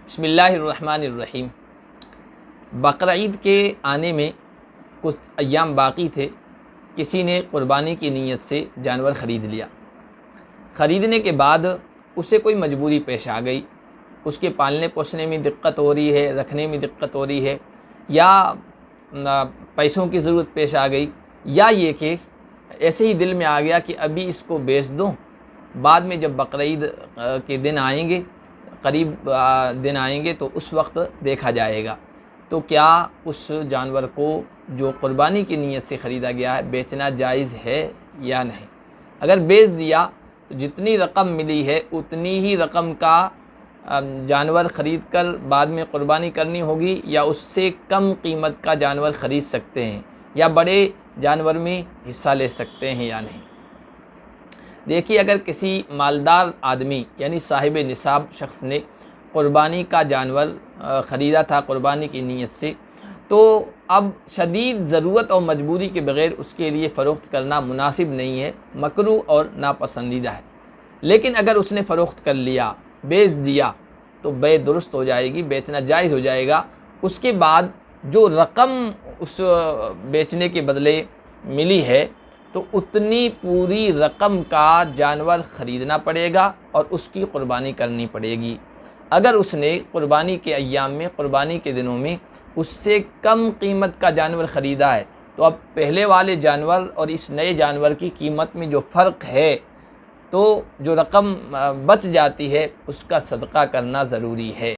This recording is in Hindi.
बिस्मिल्लाहिर्रहमानिर्रहीम। बकरा ईद के आने में कुछ अय्याम बाकी थे। किसी ने क़ुरबानी की नीयत से जानवर ख़रीद लिया। ख़रीदने के बाद उसे कोई मजबूरी पेश आ गई, उसके पालने पोसने में दिक्कत हो रही है, रखने में दिक्कत हो रही है, या पैसों की ज़रूरत पेश आ गई, या ये कि ऐसे ही दिल में आ गया कि अभी इसको बेच दूँ, बाद में जब बकरा ईद के दिन आएंगे, करीब दिन आएंगे तो उस वक्त देखा जाएगा। तो क्या उस जानवर को जो क़ुरबानी की नीयत से ख़रीदा गया है बेचना जायज़ है या नहीं। अगर बेच दिया तो जितनी रकम मिली है उतनी ही रकम का जानवर ख़रीद कर बाद में क़ुरबानी करनी होगी, या उससे कम कीमत का जानवर ख़रीद सकते हैं, या बड़े जानवर में हिस्सा ले सकते हैं या नहीं। देखिए, अगर किसी मालदार आदमी यानी साहिब निसाब शख्स ने क़ुरबानी का जानवर ख़रीदा था क़ुरबानी की नीयत से, तो अब शदीद ज़रूरत और मजबूरी के बग़ैर उसके लिए फ़रोख्त करना मुनासिब नहीं है, मकरूह और नापसंदीदा है। लेकिन अगर उसने फ़रोख्त कर लिया, बेच दिया, तो बे दुरुस्त हो जाएगी, बेचना जायज़ हो जाएगा। उसके बाद जो रकम उस बेचने के बदले मिली है तो उतनी पूरी रकम का जानवर ख़रीदना पड़ेगा और उसकी क़ुरबानी करनी पड़ेगी। अगर उसने क़ुरबानी के अय्याम में, क़ुरबानी के दिनों में उससे कम कीमत का जानवर ख़रीदा है, तो अब पहले वाले जानवर और इस नए जानवर की कीमत में जो फ़र्क है, तो जो रकम बच जाती है उसका सदका करना ज़रूरी है।